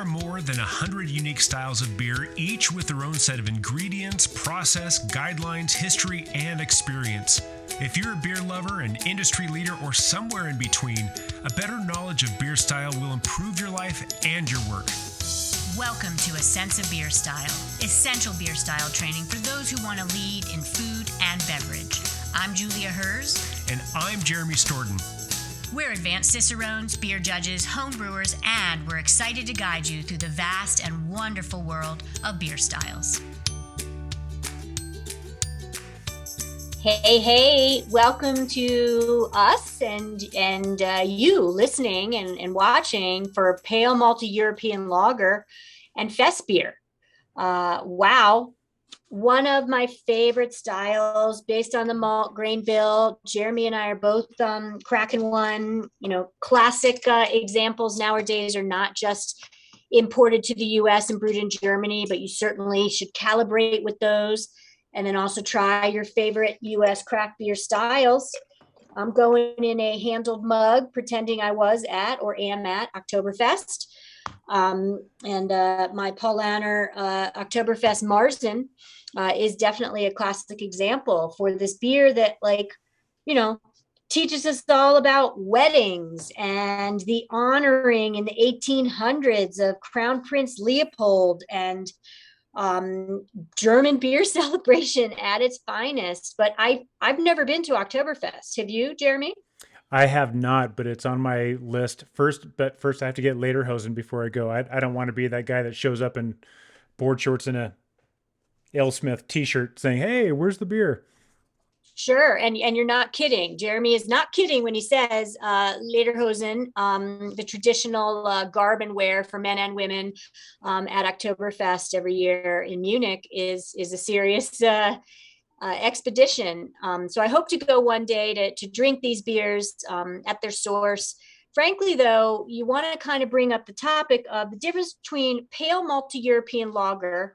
more than 100 unique styles of beer, each with their own set of ingredients, process, guidelines, history, and experience. If you're a beer lover, an industry leader, or somewhere in between, a better knowledge of beer style will improve your life and your work. Welcome to A Sense of Beer Style, essential beer style training for those who want to lead in food and beverage. I'm Julia Herz. And I'm Jeremy Storton. We're advanced Cicerones, beer judges, home brewers, and we're excited to guide you through the vast and wonderful world of beer styles. Hey, welcome to us and you listening and watching for Pale Malty European Lager and Festbier. Wow. One of my favorite styles based on the malt grain bill. Jeremy and I are both cracking one. You know, classic examples nowadays are not just imported to the US and brewed in Germany, but you certainly should calibrate with those. And then also try your favorite US craft beer styles. I'm going in a handled mug, pretending I was at or am at Oktoberfest. My Paulaner Oktoberfest Marzen is definitely a classic example for this beer that, teaches us all about weddings and the honoring in the 1800s of Crown Prince Leopold and German beer celebration at its finest. But I've never been to Oktoberfest. Have you, Jeremy? I have not, but it's on my list. First I have to get Lederhosen before I go. I don't want to be that guy that shows up in board shorts and a AleSmith t-shirt saying, "Hey, where's the beer?" Sure. And you're not kidding. Jeremy is not kidding when he says Lederhosen, the traditional garb and wear for men and women at Oktoberfest every year in Munich is a serious expedition. So I hope to go one day to drink these beers at their source. Frankly, though, you want to kind of bring up the topic of the difference between pale malty European lager,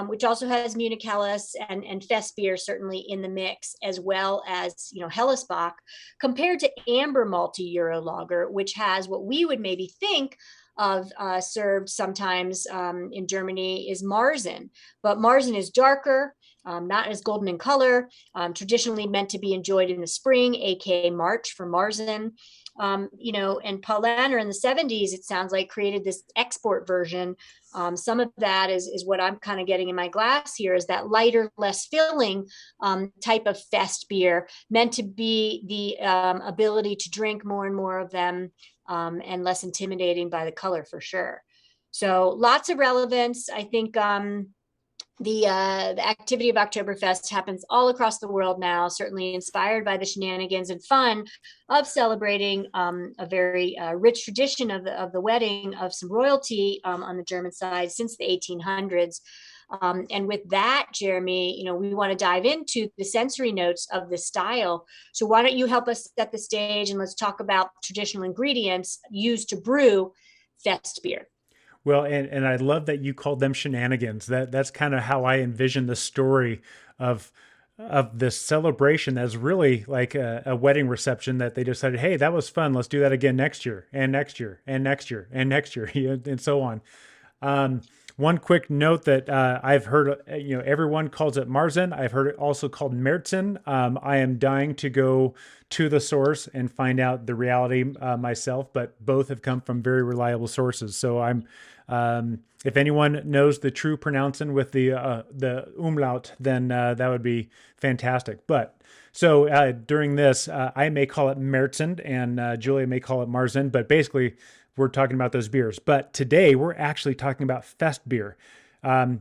which also has Munich Helles and Festbier certainly in the mix, as well as, Hellesbach, compared to amber malty Euro lager, which has what we would maybe think of served sometimes in Germany is Marzen. But Marzen is darker, not as golden in color, traditionally meant to be enjoyed in the spring, aka March for Marzen. And Paulaner in the 70s, it sounds like, created this export version. Some of that is what I'm kind of getting in my glass here, is that lighter, less filling type of fest beer, meant to be the ability to drink more and more of them and less intimidating by the color, for sure. So lots of relevance. I think the activity of Oktoberfest happens all across the world now, certainly inspired by the shenanigans and fun of celebrating a very rich tradition of the wedding of some royalty on the German side since the 1800s. And with that, Jeremy, we want to dive into the sensory notes of the style. So why don't you help us set the stage, and let's talk about traditional ingredients used to brew fest beer. Well, and I love that you called them shenanigans. That's kind of how I envision the story of this celebration. That's really like a wedding reception that they decided, hey, that was fun. Let's do that again next year and next year and next year and next year and so on. One quick note that I've heard, everyone calls it Marzen. I've heard it also called Märzen. I am dying to go to the source and find out the reality myself, but both have come from very reliable sources. So if anyone knows the true pronouncing with the umlaut, then that would be fantastic. But so during this, I may call it Märzen and Julia may call it Marzen, but basically we're talking about those beers. But today we're actually talking about Festbier,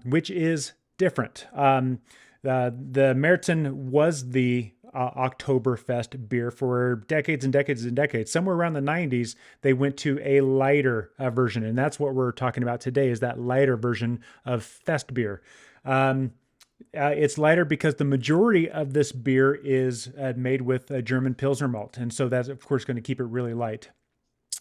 which is different. The Märzen was the Oktoberfest beer for decades and decades and decades. Somewhere around the 90s, they went to a lighter version. And that's what we're talking about today, is that lighter version of Festbier. It's lighter because the majority of this beer is made with a German Pilsner malt. And so that's, of course, going to keep it really light.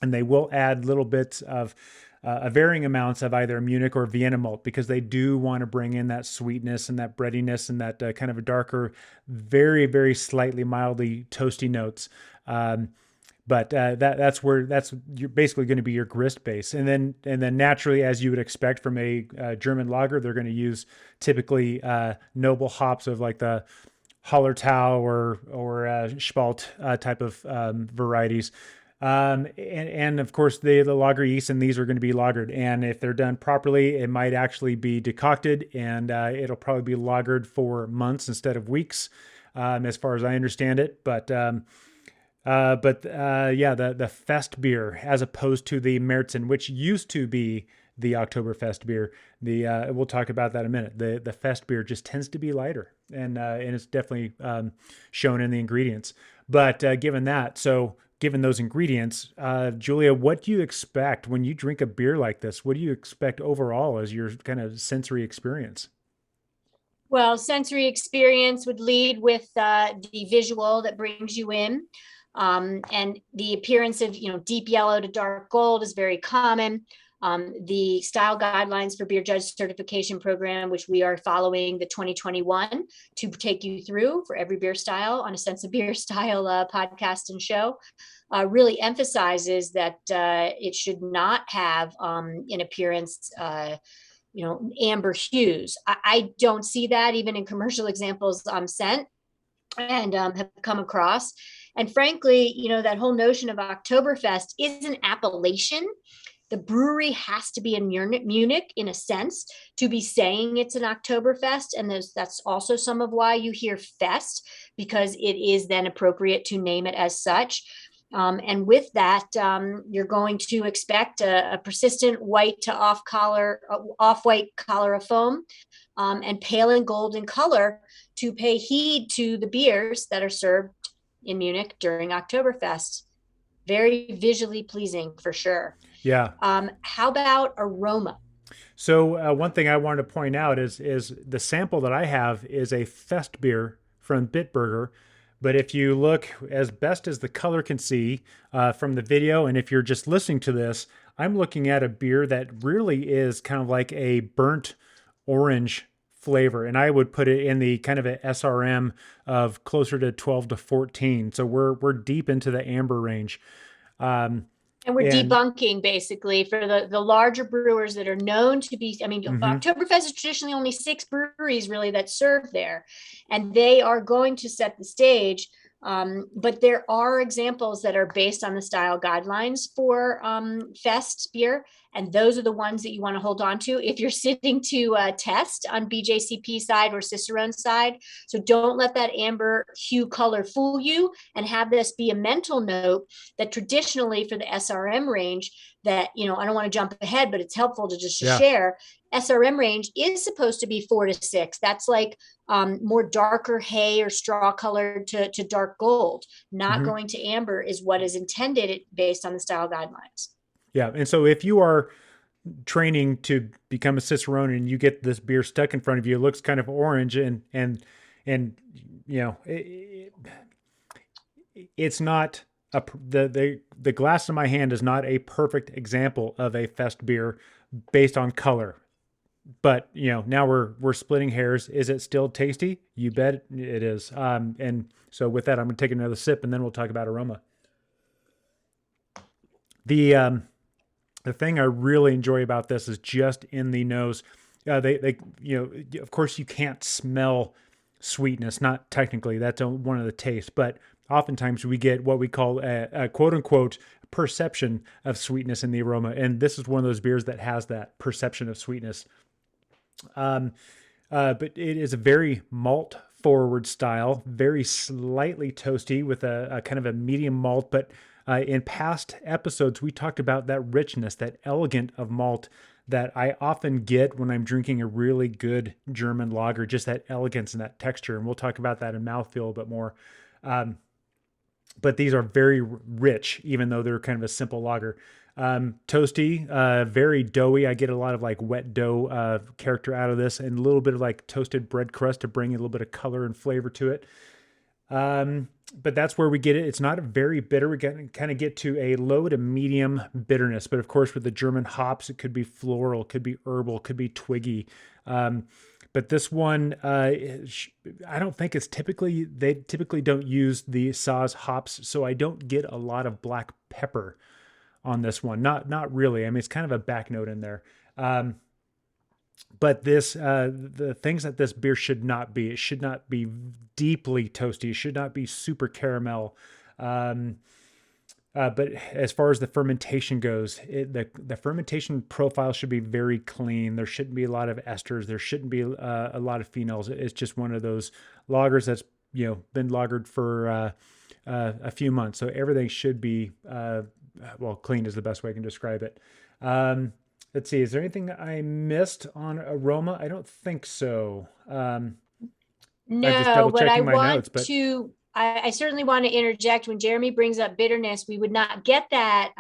And they will add little bits of varying amounts of either Munich or Vienna malt, because they do want to bring in that sweetness and that breadiness and that kind of a darker, very, very slightly mildly toasty notes. But that's where you're basically going to be your grist base, and then naturally, as you would expect from a German lager, they're going to use typically noble hops of like the Hallertau or Spalt type of varieties. And of course the lager yeast in these are going to be lagered. And if they're done properly, it might actually be decocted, and it'll probably be lagered for months instead of weeks, as far as I understand it. Yeah, the Festbier, as opposed to the Märzen, which used to be the Oktoberfest beer. We'll talk about that in a minute. The Festbier just tends to be lighter, and it's definitely shown in the ingredients. But given those ingredients, Julia, what do you expect when you drink a beer like this? What do you expect overall as your kind of sensory experience? Well, sensory experience would lead with the visual that brings you in. And the appearance of, deep yellow to dark gold is very common. The style guidelines for beer judge certification program, which we are following the 2021 to take you through for every beer style on a Sense of Beer style podcast and show, really emphasizes that it should not have in appearance amber hues. I don't see that even in commercial examples sent and have come across. And frankly, that whole notion of Oktoberfest is an appellation. The brewery has to be in Munich in a sense to be saying it's an Oktoberfest. And that's also some of why you hear Fest, because it is then appropriate to name it as such. And with that, you're going to expect a persistent white to off-white collar of foam, and pale and gold in color to pay heed to the beers that are served in Munich during Oktoberfest. Very visually pleasing for sure. Yeah. How about aroma? So one thing I wanted to point out is the sample that I have is a Festbier from Bitburger. But if you look as best as the color can see from the video, and if you're just listening to this, I'm looking at a beer that really is kind of like a burnt orange flavor. And I would put it in the kind of an SRM of closer to 12 to 14. So we're deep into the amber range. And we're debunking basically for the larger brewers that are known to be, Oktoberfest is traditionally only 6 breweries really that serve there, and they are going to set the stage. But there are examples that are based on the style guidelines for Fest beer, and those are the ones that you want to hold on to if you're sitting to test on BJCP side or Cicerones side. So don't let that amber hue color fool you, and have this be a mental note that traditionally for the SRM range that, I don't want to jump ahead, but it's helpful to just share. SRM range is supposed to be 4 to 6. That's like more darker hay or straw colored to dark gold. Not going to amber is what is intended based on the style guidelines. Yeah. And so if you are training to become a Cicerone and you get this beer stuck in front of you, it looks kind of orange it's not the glass in my hand is not a perfect example of a Fest beer based on color. But now we're splitting hairs. Is it still tasty? You bet it is. And so with that, I'm going to take another sip, and then we'll talk about aroma. The thing I really enjoy about this is just in the nose. They of course you can't smell sweetness, not technically. That's one of the tastes, but oftentimes we get what we call a quote unquote perception of sweetness in the aroma, and this is one of those beers that has that perception of sweetness. But it is a very malt forward style, very slightly toasty with a kind of a medium malt. But in past episodes, we talked about that richness, that elegant of malt that I often get when I'm drinking a really good German lager, just that elegance and that texture. And we'll talk about that in mouthfeel a bit more. But these are very rich, even though they're kind of a simple lager. Toasty, very doughy. I get a lot of like wet dough character out of this, and a little bit of like toasted bread crust to bring a little bit of color and flavor to it. But that's where we get it. It's not very bitter. We kind of get to a low to medium bitterness. But of course, with the German hops, it could be floral, could be herbal, could be twiggy. But this one, I don't think they typically don't use the Saaz hops, so I don't get a lot of black pepper on this one. Not really. I mean, it's kind of a back note in there. But the things that this beer should not be, it should not be deeply toasty. It should not be super caramel. But as far as the fermentation goes, the fermentation profile should be very clean. There shouldn't be a lot of esters. There shouldn't be a lot of phenols. It's just one of those lagers that's been lagered for a few months. So everything should be clean is the best way I can describe it. Let's see. Is there anything I missed on aroma? I don't think so. I'm just double but I checking my want notes, but to. I certainly want to interject when Jeremy brings up bitterness. We would not get that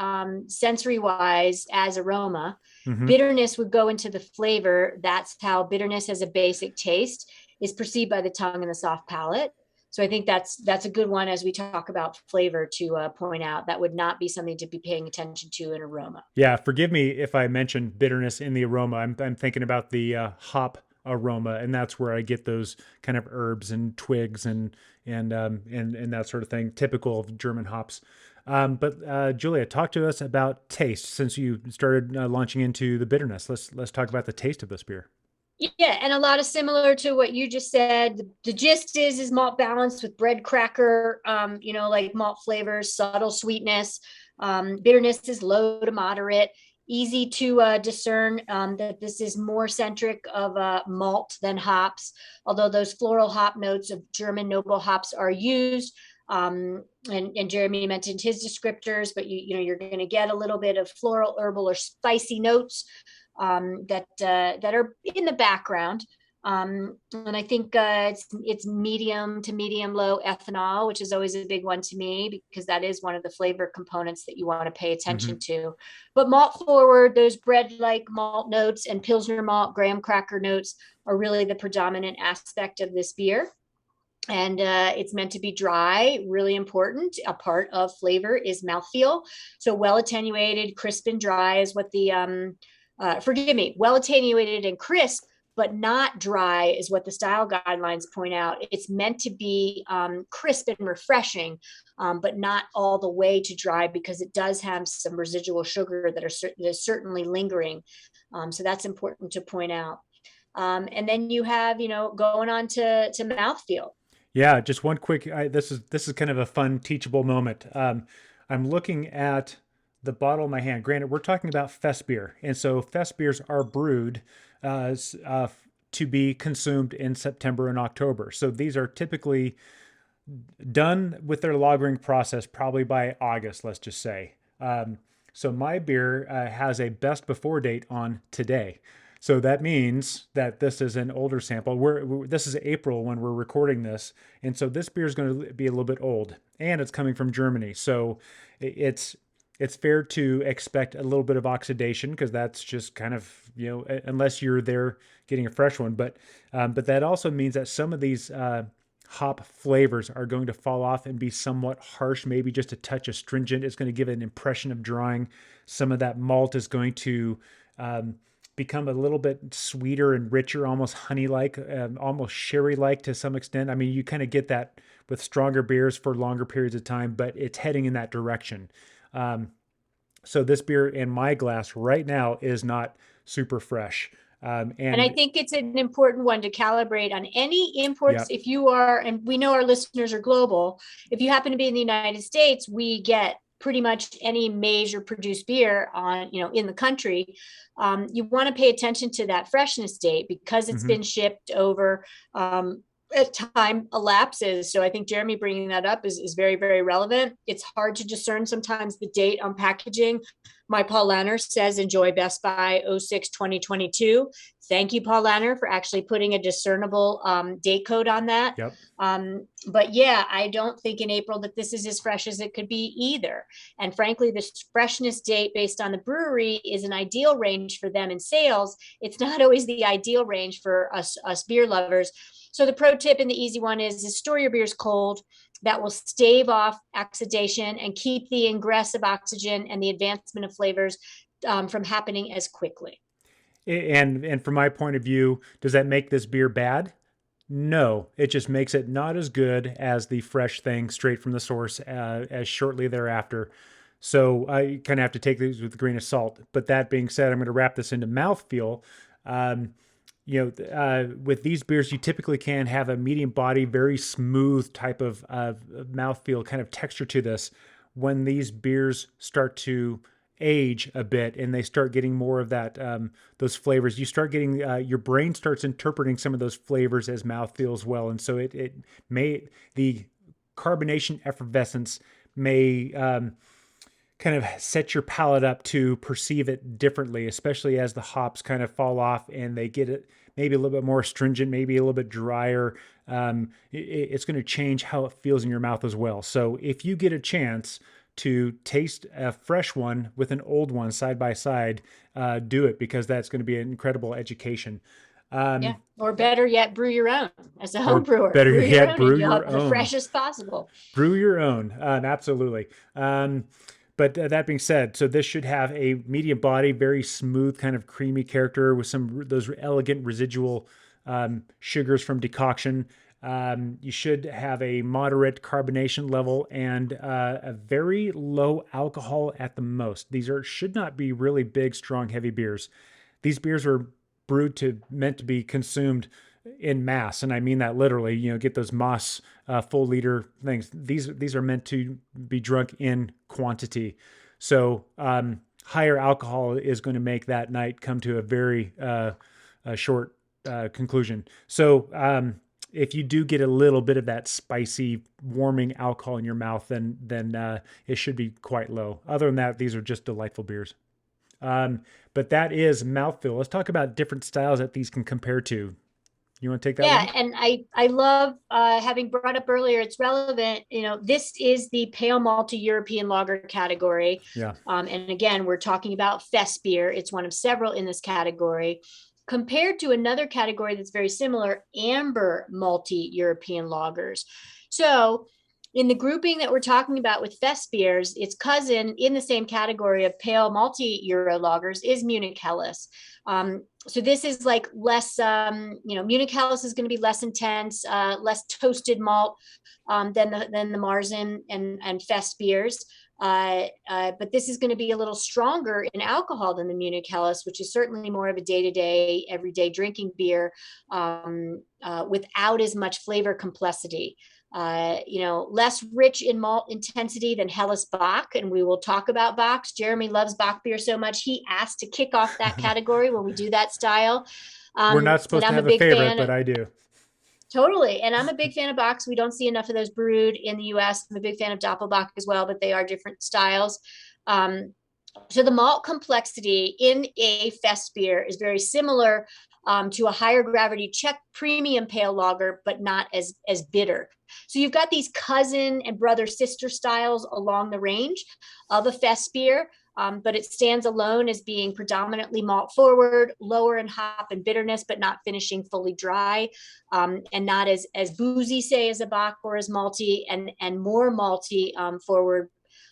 sensory wise as aroma. mhm. Bitterness would go into the flavor. That's how bitterness as a basic taste is perceived by the tongue and the soft palate. So I think that's a good one as we talk about flavor to point out. That would not be something to be paying attention to in aroma. Yeah, forgive me if I mentioned bitterness in the aroma. I'm thinking about the hop aroma, and that's where I get those kind of herbs and twigs and that sort of thing, typical of German hops. But Julia, talk to us about taste since you started launching into the bitterness. Let's talk about the taste of this beer. Yeah, and a lot of similar to what you just said. The gist is malt balance with bread cracker, like malt flavors, subtle sweetness. Bitterness is low to moderate, easy to discern that this is more centric of malt than hops, although those floral hop notes of German noble hops are used. And Jeremy mentioned his descriptors, but you're going to get a little bit of floral, herbal, or spicy notes that are in the background. And I think it's medium to medium low ethanol, which is always a big one to me because that is one of the flavor components that you want to pay attention to. But malt forward, those bread-like malt notes and Pilsner malt, graham cracker notes are really the predominant aspect of this beer. And it's meant to be dry, really important. A part of flavor is mouthfeel. So well attenuated, crisp and dry is what well attenuated and crisp, but not dry is what the style guidelines point out. It's meant to be crisp and refreshing, but not all the way to dry because it does have some residual sugar that is certainly lingering. So that's important to point out. And then you have, going on to mouthfeel. Yeah, just one quick. This is kind of a fun teachable moment. I'm looking at the bottle in my hand. Granted, we're talking about Festbier, and so Festbiers are brewed to be consumed in September and October. So these are typically done with their lagering process probably by August, let's just say. So my beer has a best before date on today. So that means that this is an older sample. This is April when we're recording this. And so this beer is going to be a little bit old and it's coming from Germany. So it's fair to expect a little bit of oxidation because that's just kind of, unless you're there getting a fresh one. But that also means that some of these hop flavors are going to fall off and be somewhat harsh, maybe just a touch astringent. It's going to give an impression of drying. Some of that malt is going to become a little bit sweeter and richer, almost honey-like, almost sherry-like to some extent. I mean, you kind of get that with stronger beers for longer periods of time, but it's heading in that direction. So this beer in my glass right now is not super fresh. And I think it's an important one to calibrate on any imports. Yep. If you are, and we know our listeners are global, if you happen to be in the United States, we get pretty much any major produced beer in the country. You want to pay attention to that freshness date because it's been shipped over time elapses. So I think Jeremy bringing that up is very, very relevant. It's hard to discern sometimes the date on packaging. My Paul Lanner says, enjoy Best Buy 06-2022. Thank you, Paul Lanner, for actually putting a discernible date code on that. Yep. But yeah, I don't think in April that this is as fresh as it could be either. And frankly, this freshness date based on the brewery is an ideal range for them in sales. It's not always the ideal range for us beer lovers. So the pro tip and the easy one is store your beers cold. That will stave off oxidation and keep the ingress of oxygen and the advancement of flavors from happening as quickly. And from my point of view, does that make this beer bad? No, it just makes it not as good as the fresh thing straight from the source as shortly thereafter. So I kind of have to take these with a grain of salt. But that being said, I'm going to wrap this into mouthfeel. Um, with these beers, you typically can have a medium body, very smooth type of mouthfeel kind of texture to this. When these beers start to age a bit and they start getting more of that those flavors, you start getting your brain starts interpreting some of those flavors as mouthfeel as well, and so it may the carbonation effervescence may kind of set your palate up to perceive it differently, especially as the hops kind of fall off and they get it maybe a little bit more astringent, maybe a little bit drier. It's going to change how it feels in your mouth as well. So if you get a chance to taste a fresh one with an old one side by side, do it, because that's going to be an incredible education. Yeah. Or better yet, brew your own as a Or home brewer. better brew yet, your brew own, your the own. freshest possible. Brew your own. Absolutely. But that being said, so this should have a medium body, very smooth, kind of creamy character with some those elegant residual sugars from decoction. You should have a moderate carbonation level and a very low alcohol at the most. These should not be really big, strong, heavy beers. These beers are meant to be consumed in mass, and I mean that literally. Get those Moss full liter things. These are meant to be drunk in quantity. So higher alcohol is going to make that night come to a very short conclusion. So if you do get a little bit of that spicy, warming alcohol in your mouth, then it should be quite low. Other than that, these are just delightful beers. But that is mouthfeel. Let's talk about different styles that these can compare to. You want to take that Yeah, one? and I love having brought up earlier, it's relevant. This is the pale malty European lager category. Yeah. And again, we're talking about Festbier. It's one of several in this category. Compared to another category that's very similar, amber malty European lagers. So in the grouping that we're talking about with Festbiers, its cousin in the same category of pale malty Euro lagers is Munich Helles. So this is like less, Munich Helles is going to be less intense, less toasted malt than the Marzen and Festbiers. But this is going to be a little stronger in alcohol than the Munich Helles, which is certainly more of a day-to-day, everyday drinking beer without as much flavor complexity. Less rich in malt intensity than Helles Bock, and we will talk about Bocks. Jeremy loves Bock beer so much, he asked to kick off that category when we do that style. We're not supposed to have a favorite, but I do. Totally. And I'm a big fan of Bocks. We don't see enough of those brewed in the US. I'm a big fan of Doppelbock as well, but they are different styles. So the malt complexity in a fest beer is very similar to a higher gravity Czech premium pale lager, but not as bitter. So you've got these cousin and brother sister styles along the range of a fest beer. But it stands alone as being predominantly malt forward, lower in hop and bitterness, but not finishing fully dry, and not as boozy, say, as a Bock or as malty, and more malty forward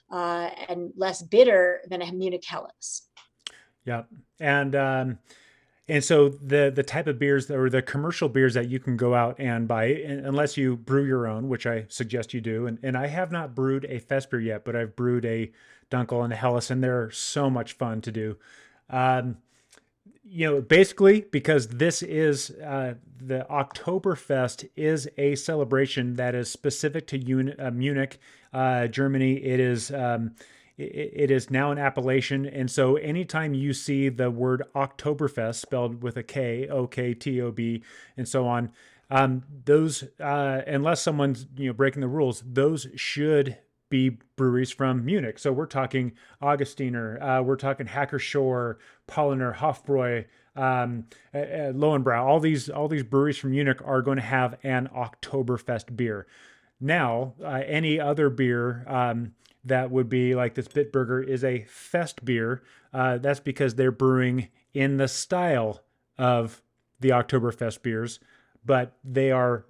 and less bitter than a Munich Helles. Yeah, and so the type of beers or the commercial beers that you can go out and buy, unless you brew your own, which I suggest you do, and I have not brewed a fest beer yet, but I've brewed a Dunkel and a Helles, and they're so much fun to do. Basically, because this is the Oktoberfest is a celebration that is specific to Munich, Germany. It is now an appellation, and so anytime you see the word Oktoberfest spelled with a K, OKTOB, and so on, those unless someone's breaking the rules, those should be breweries from Munich. So we're talking Augustiner, we're talking Hacker Shore, Paulaner, Hofbräu, Lowenbrau. All these breweries from Munich are going to have an Oktoberfest beer. Now, any other beer that would be like this Bitburger is a fest beer. That's because they're brewing in the style of the Oktoberfest beers, but they are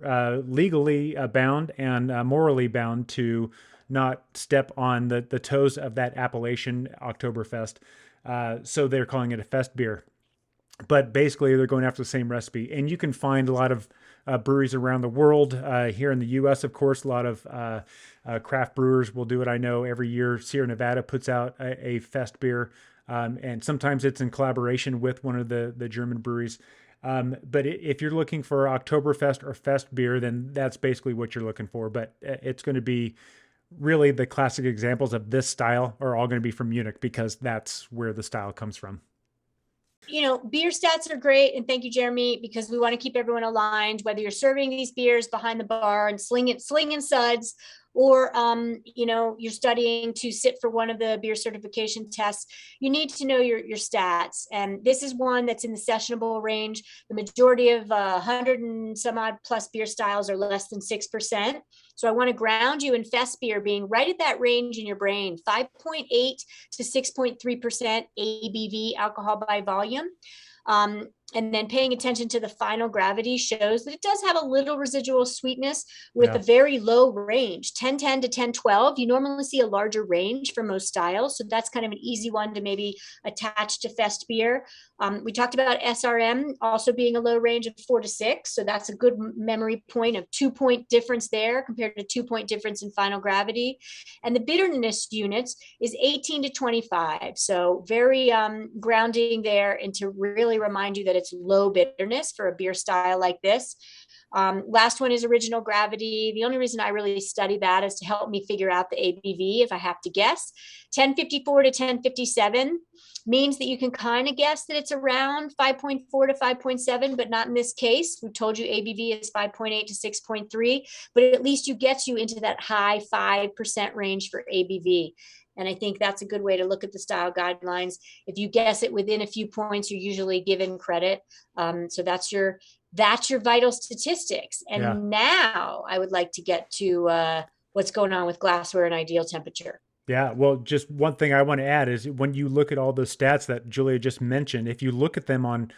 legally bound and morally bound to not step on the toes of that appellation Oktoberfest. So they're calling it a fest beer. but basically they're going after the same recipe. And you can find a lot of breweries around the world. Here in the U.S., of course, a lot of craft brewers will do it. I know every year Sierra Nevada puts out a Festbier, and sometimes it's in collaboration with one of the German breweries. But if you're looking for Oktoberfest or Fest beer, then that's basically what you're looking for. But it's going to be really the classic examples of this style are all going to be from Munich because that's where the style comes from. Beer stats are great. And thank you, Jeremy, because we want to keep everyone aligned, whether you're serving these beers behind the bar and slinging suds, or you're studying to sit for one of the beer certification tests. You need to know your stats. And this is one that's in the sessionable range. The majority of 100 and some odd plus beer styles are less than 6%. So I want to ground you in Festbier being right at that range in your brain, 5.8 to 6.3% ABV, alcohol by volume. And then paying attention to the final gravity shows that it does have a little residual sweetness with a very low range, 1010 to 1012. You normally see a larger range for most styles. So that's kind of an easy one to maybe attach to Festbier. We talked about SRM also being a low range of 4 to 6. So that's a good memory point of 2-point difference there compared to 2-point difference in final gravity. And the bitterness units is 18 to 25. So very grounding there, and to really remind you that it's low bitterness for a beer style like this. Last one is original gravity. The only reason I really study that is to help me figure out the ABV if I have to guess. 1054 to 1057 means that you can kind of guess that it's around 5.4 to 5.7, but not in this case. We told you ABV is 5.8 to 6.3, but at least you gets you into that high 5% range for ABV. And I think that's a good way to look at the style guidelines. If you guess it within a few points, you're usually given credit. So that's your vital statistics. And now I would like to get to what's going on with glassware and ideal temperature. Yeah, well, just one thing I want to add is when you look at all those stats that Julia just mentioned, if you look at them on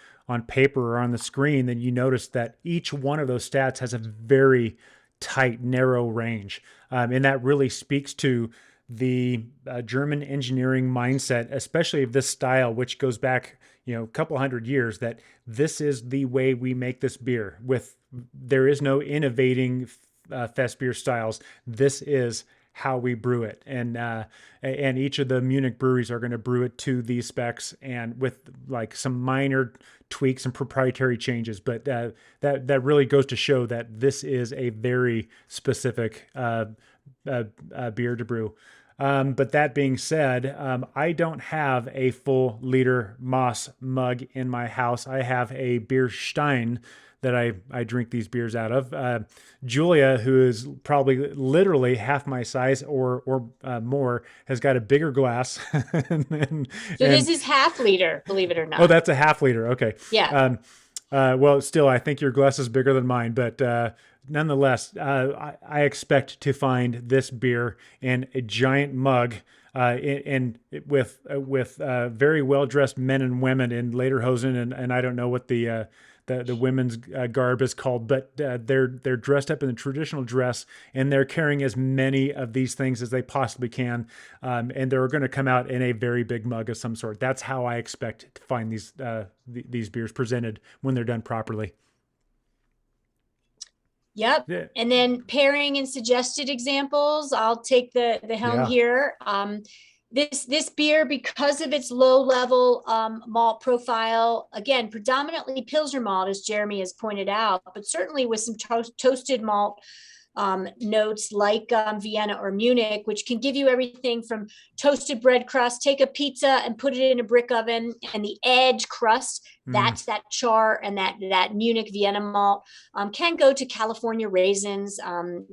paper or on the screen, then you notice that each one of those stats has a very tight, narrow range. And that really speaks to the German engineering mindset, especially of this style, which goes back, a couple hundred years, that this is the way we make this beer. There is no innovating fest beer styles. This is how we brew it. And each of the Munich breweries are going to brew it to these specs and with like some minor tweaks and proprietary changes. But that really goes to show that this is a very specific beer to brew. But that being said, I don't have a full liter Moss mug in my house. I have a beer stein that I drink these beers out of. Julia, who is probably literally half my size or more, has got a bigger glass. This is half liter, believe it or not. Oh, that's a half liter. Okay. Yeah. Well, still, I think your glass is bigger than mine, but nonetheless, I expect to find this beer in a giant mug, and with very well dressed men and women in lederhosen, and I don't know what the women's garb is called, but they're dressed up in the traditional dress, and they're carrying as many of these things as they possibly can, and they're going to come out in a very big mug of some sort. That's how I expect to find these beers presented when they're done properly. Yep. Yeah. And then pairing and suggested examples. I'll take the helm here. This beer, because of its low level malt profile, again, predominantly Pilsner malt, as Jeremy has pointed out, but certainly with some toasted malt notes like Vienna or Munich, which can give you everything from toasted bread crust, take a pizza and put it in a brick oven, and the edge crust, that's that char and that Munich Vienna malt, can go to California raisins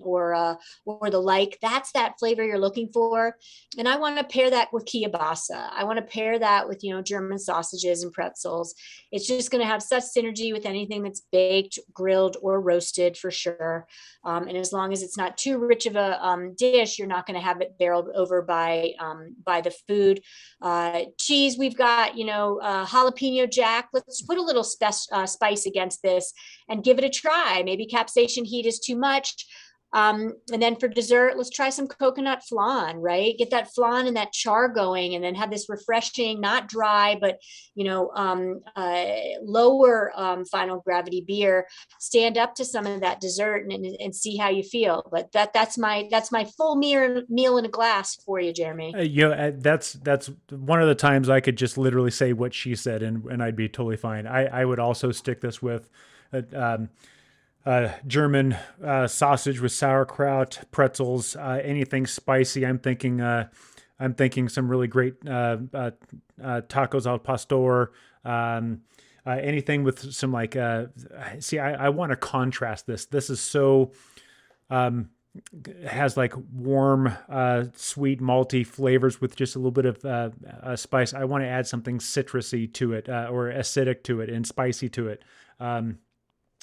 or the like. That's that flavor you're looking for. And I want to pair that with kielbasa. I want to pair that with, German sausages and pretzels. It's just going to have such synergy with anything that's baked, grilled, or roasted for sure. And as long as it's not too rich of a dish, you're not going to have it barreled over by the food. Cheese, we've got, jalapeno jack. Let's put a little spice against this and give it a try. Maybe capsaicin heat is too much. And then for dessert, let's try some coconut flan, right? Get that flan and that char going, and then have this refreshing, not dry, but lower final gravity beer. Stand up to some of that dessert and see how you feel. But that's my full meal in a glass for you, Jeremy. That's one of the times I could just literally say what she said, and I'd be totally fine. I would also stick this with German sausage with sauerkraut, pretzels, anything spicy. I'm thinking some really great tacos al pastor. Anything with some I want to contrast this. This is so has like warm, sweet, malty flavors with just a little bit of spice. I want to add something citrusy to it, or acidic to it, and spicy to it.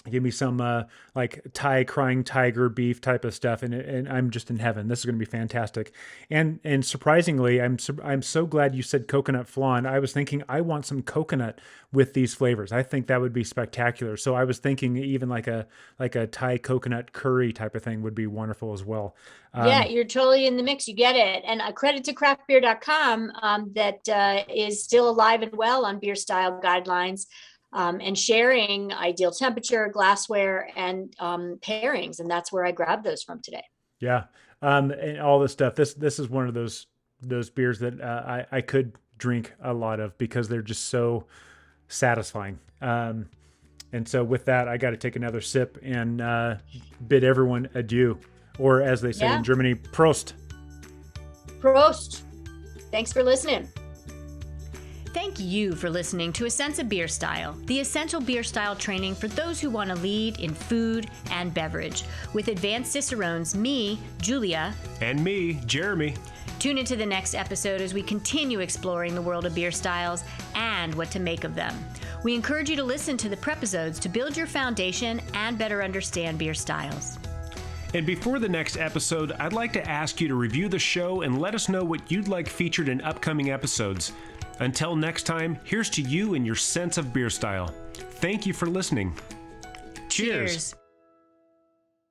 Give me some like Thai crying tiger beef type of stuff, and I'm just in heaven. This is going to be fantastic. And surprisingly, I'm so glad you said coconut flan. I was thinking I want some coconut with these flavors. I think that would be spectacular. So I was thinking even like a Thai coconut curry type of thing would be wonderful as well. Yeah, you're totally in the mix. You get it. And a credit to craftbeer.com that is still alive and well on beer style guidelines. And sharing ideal temperature, glassware, and pairings. And that's where I grabbed those from today. Yeah. And all this stuff. This is one of those beers that I could drink a lot of because they're just so satisfying. And so with that, I got to take another sip and bid everyone adieu. Or as they say in Germany, Prost. Prost. Thanks for listening. Thank you for listening to A Sense of Beer Style, the essential beer style training for those who want to lead in food and beverage. With advanced Cicerones, me, Julia, and me, Jeremy. Tune into the next episode as we continue exploring the world of beer styles and what to make of them. We encourage you to listen to the prepisodes to build your foundation and better understand beer styles. And before the next episode, I'd like to ask you to review the show and let us know what you'd like featured in upcoming episodes. Until next time, here's to you and your sense of beer style. Thank you for listening. Cheers.